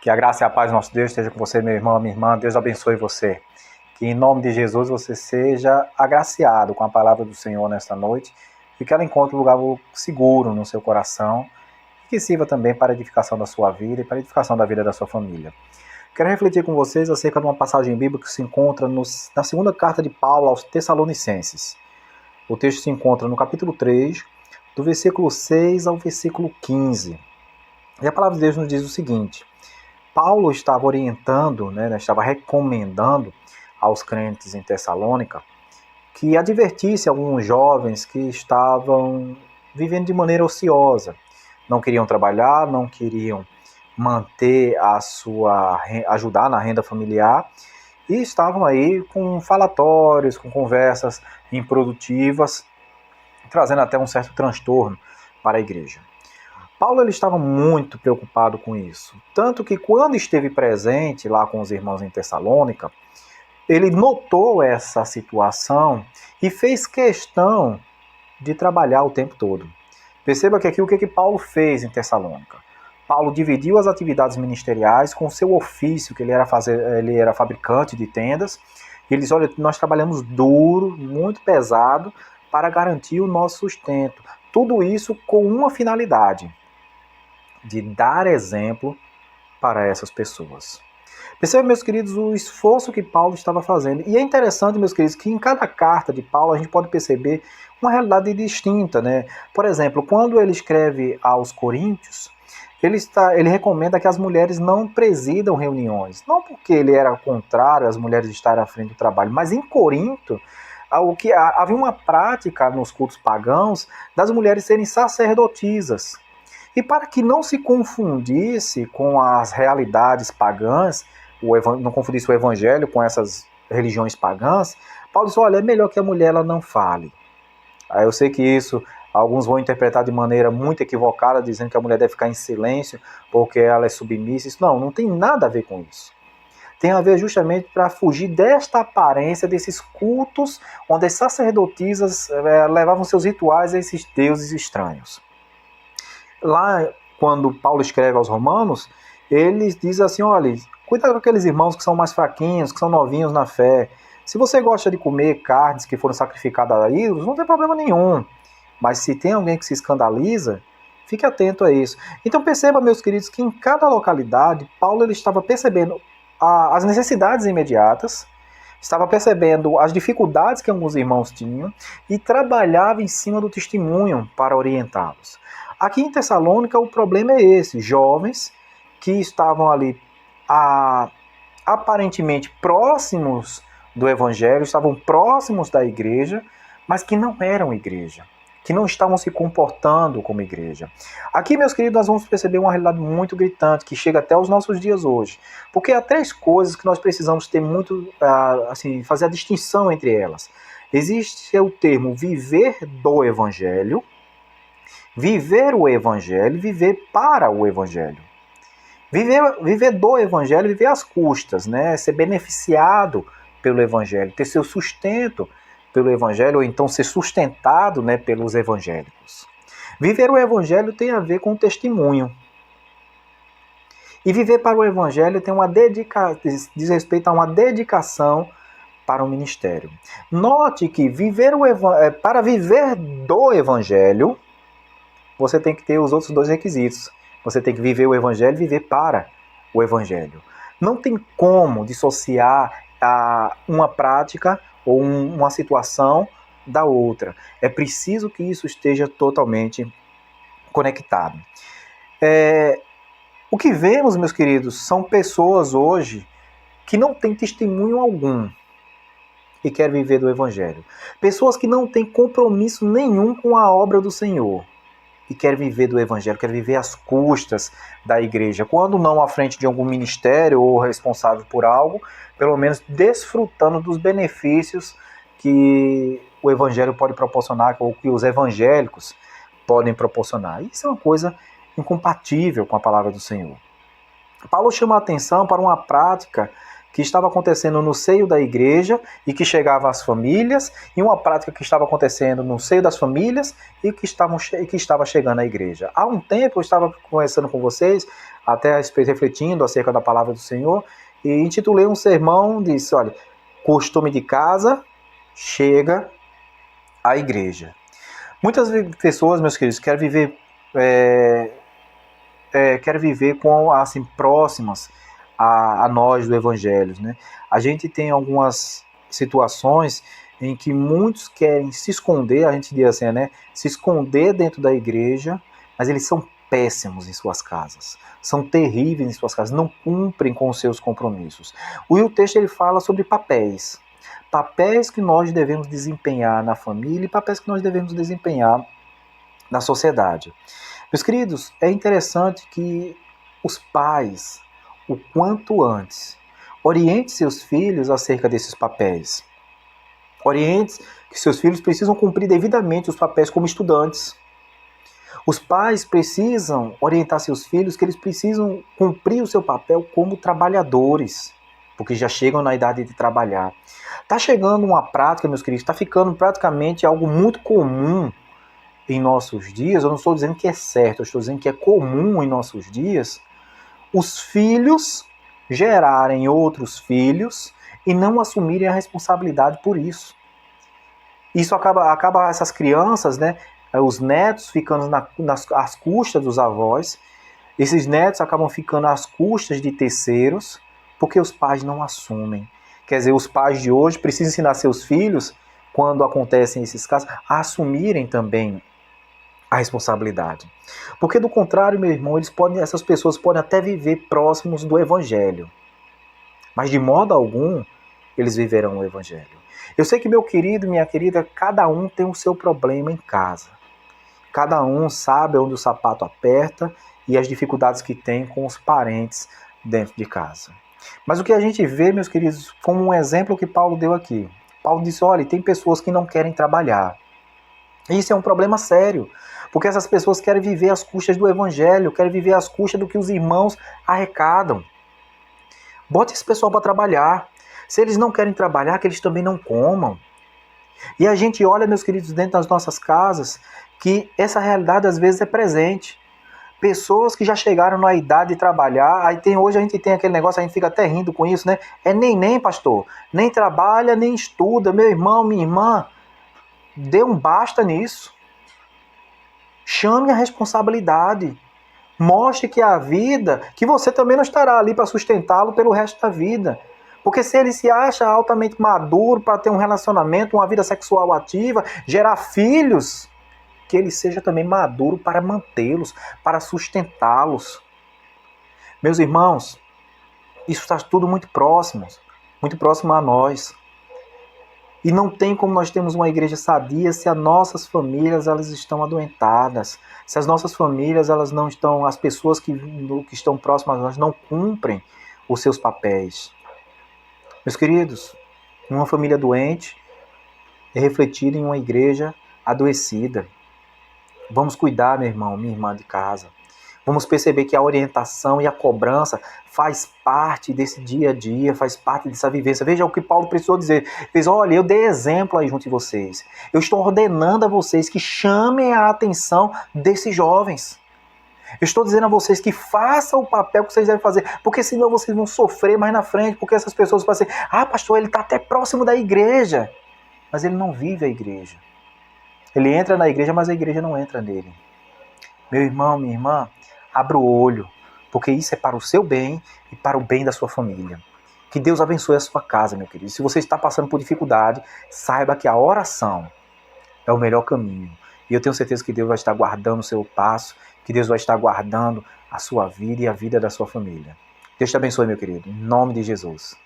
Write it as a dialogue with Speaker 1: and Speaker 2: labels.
Speaker 1: Que a graça e a paz do nosso Deus esteja com você, meu irmão, minha irmã. Deus abençoe você. Que em nome de Jesus você seja agraciado com a palavra do Senhor nesta noite e que ela encontre um lugar seguro no seu coração e que sirva também para a edificação da sua vida e para a edificação da vida da sua família. Quero refletir com vocês acerca de uma passagem bíblica que se encontra na segunda carta de Paulo aos Tessalonicenses. O texto se encontra no capítulo 3, do versículo 6 ao versículo 15. E a palavra de Deus nos diz o seguinte: Paulo estava orientando, estava recomendando aos crentes em Tessalônica que advertisse alguns jovens que estavam vivendo de maneira ociosa. Não queriam trabalhar, não queriam manter ajudar na renda familiar e estavam aí com falatórios, com conversas improdutivas, trazendo até um certo transtorno para a igreja. Paulo ele estava muito preocupado com isso, tanto que quando esteve presente lá com os irmãos em Tessalônica, ele notou essa situação e fez questão de trabalhar o tempo todo. Perceba que aqui o que Paulo fez em Tessalônica. Paulo dividiu as atividades ministeriais com o seu ofício, que ele era fabricante de tendas. E ele disse: olha, nós trabalhamos duro, muito pesado, para garantir o nosso sustento. Tudo isso com uma finalidade: de dar exemplo para essas pessoas. Percebe, meus queridos, o esforço que Paulo estava fazendo. E é interessante, meus queridos, que em cada carta de Paulo a gente pode perceber uma realidade distinta, né? Por exemplo, quando ele escreve aos Coríntios, ele recomenda que as mulheres não presidam reuniões. Não porque ele era contrário às mulheres estarem à frente do trabalho, mas em Corinto havia uma prática nos cultos pagãos das mulheres serem sacerdotisas. E para que não se confundisse com as realidades pagãs, não confundisse o evangelho com essas religiões pagãs, Paulo disse: olha, é melhor que a mulher ela não fale. Aí eu sei que isso alguns vão interpretar de maneira muito equivocada, dizendo que a mulher deve ficar em silêncio porque ela é submissa. Isso não tem nada a ver com isso. Tem a ver justamente para fugir desta aparência, desses cultos onde as sacerdotisas levavam seus rituais a esses deuses estranhos. Lá, quando Paulo escreve aos Romanos, ele diz assim: olha, cuidado com aqueles irmãos que são mais fraquinhos, que são novinhos na fé. Se você gosta de comer carnes que foram sacrificadas a ídolos, não tem problema nenhum. Mas se tem alguém que se escandaliza, fique atento a isso. Então perceba, meus queridos, que em cada localidade, Paulo ele estava percebendo as necessidades imediatas, estava percebendo as dificuldades que alguns irmãos tinham e trabalhava em cima do testemunho para orientá-los. Aqui em Tessalônica o problema é esse: jovens que estavam ali aparentemente próximos do evangelho, estavam próximos da igreja, mas que não eram igreja, que não estavam se comportando como igreja. Aqui, meus queridos, nós vamos perceber uma realidade muito gritante, que chega até os nossos dias hoje. Porque há três coisas que nós precisamos ter muito, fazer a distinção entre elas. Existe o termo viver do evangelho, viver o evangelho e viver para o evangelho. Viver do evangelho, viver às custas, né? Ser beneficiado pelo evangelho, ter seu sustento pelo evangelho, ou então ser sustentado, né, pelos evangélicos. Viver o evangelho tem a ver com testemunho. E viver para o evangelho tem diz respeito a uma dedicação para o ministério. Note que para viver do evangelho, você tem que ter os outros dois requisitos. Você tem que viver o evangelho e viver para o evangelho. Não tem como dissociar uma prática ou uma situação da outra. É preciso que isso esteja totalmente conectado. O que vemos, meus queridos, são pessoas hoje que não têm testemunho algum e querem viver do evangelho. Pessoas que não têm compromisso nenhum com a obra do Senhor e quer viver do evangelho, quer viver às custas da igreja, quando não à frente de algum ministério ou responsável por algo, pelo menos desfrutando dos benefícios que o evangelho pode proporcionar, ou que os evangélicos podem proporcionar. Isso é uma coisa incompatível com a palavra do Senhor. Paulo chama a atenção para uma prática que estava acontecendo no seio da igreja e que chegava às famílias, e uma prática que estava acontecendo no seio das famílias e que estava chegando à igreja. Há um tempo eu estava conversando com vocês, até refletindo acerca da palavra do Senhor, e intitulei um sermão, disse, olha, costume de casa chega à igreja. Muitas pessoas, meus queridos, querem viver com, assim, próximas a nós do Evangelho, né? A gente tem algumas situações em que muitos querem se esconder, a gente diz assim, né? Se esconder dentro da igreja, mas eles são péssimos em suas casas, são terríveis em suas casas, não cumprem com os seus compromissos. O texto ele fala sobre papéis que nós devemos desempenhar na família e papéis que nós devemos desempenhar na sociedade. Meus queridos, é interessante que os pais, o quanto antes, oriente seus filhos acerca desses papéis. Oriente que seus filhos precisam cumprir devidamente os papéis como estudantes. Os pais precisam orientar seus filhos que eles precisam cumprir o seu papel como trabalhadores, porque já chegam na idade de trabalhar. Está chegando uma prática, meus queridos, está ficando praticamente algo muito comum em nossos dias. Eu não estou dizendo que é certo, eu estou dizendo que é comum em nossos dias os filhos gerarem outros filhos e não assumirem a responsabilidade por isso. Isso acaba essas crianças, né, os netos ficando às custas dos avós, esses netos acabam ficando às custas de terceiros, porque os pais não assumem. Quer dizer, os pais de hoje precisam ensinar seus filhos, quando acontecem esses casos, a assumirem também a responsabilidade. Porque do contrário, meu irmão, essas pessoas podem até viver próximos do Evangelho, mas de modo algum eles viverão o Evangelho. Eu sei que, meu querido, minha querida, cada um tem o seu problema em casa. Cada um sabe onde o sapato aperta e as dificuldades que tem com os parentes dentro de casa. Mas o que a gente vê, meus queridos, como um exemplo que Paulo deu aqui. Paulo disse, olha, tem pessoas que não querem trabalhar. Isso é um problema sério, porque essas pessoas querem viver às custas do Evangelho, querem viver às custas do que os irmãos arrecadam. Bote esse pessoal para trabalhar. Se eles não querem trabalhar, que eles também não comam. E a gente olha, meus queridos, dentro das nossas casas, que essa realidade às vezes é presente. Pessoas que já chegaram na idade de trabalhar, hoje a gente tem aquele negócio, a gente fica até rindo com isso, né? É nem, pastor. Nem trabalha, nem estuda. Meu irmão, minha irmã, dê um basta nisso. Chame a responsabilidade. Mostre que a vida, que você também não estará ali para sustentá-lo pelo resto da vida. Porque se ele se acha altamente maduro para ter um relacionamento, uma vida sexual ativa, gerar filhos, que ele seja também maduro para mantê-los, para sustentá-los. Meus irmãos, isso está tudo muito próximo a nós. E não tem como nós termos uma igreja sadia se as nossas famílias elas estão adoentadas, se as nossas famílias elas não estão, as pessoas que estão próximas a nós não cumprem os seus papéis. Meus queridos, uma família doente é refletida em uma igreja adoecida. Vamos cuidar, meu irmão, minha irmã de casa. Vamos perceber que a orientação e a cobrança faz parte desse dia a dia, faz parte dessa vivência. Veja o que Paulo precisou dizer. Ele diz, olha, eu dei exemplo aí junto de vocês. Eu estou ordenando a vocês que chamem a atenção desses jovens. Eu estou dizendo a vocês que façam o papel que vocês devem fazer, porque senão vocês vão sofrer mais na frente, porque essas pessoas vão dizer, pastor, ele está até próximo da igreja, mas ele não vive a igreja. Ele entra na igreja, mas a igreja não entra nele. Meu irmão, minha irmã, abra o olho, porque isso é para o seu bem e para o bem da sua família. Que Deus abençoe a sua casa, meu querido. Se você está passando por dificuldade, saiba que a oração é o melhor caminho. E eu tenho certeza que Deus vai estar guardando o seu passo, que Deus vai estar guardando a sua vida e a vida da sua família. Deus te abençoe, meu querido, em nome de Jesus.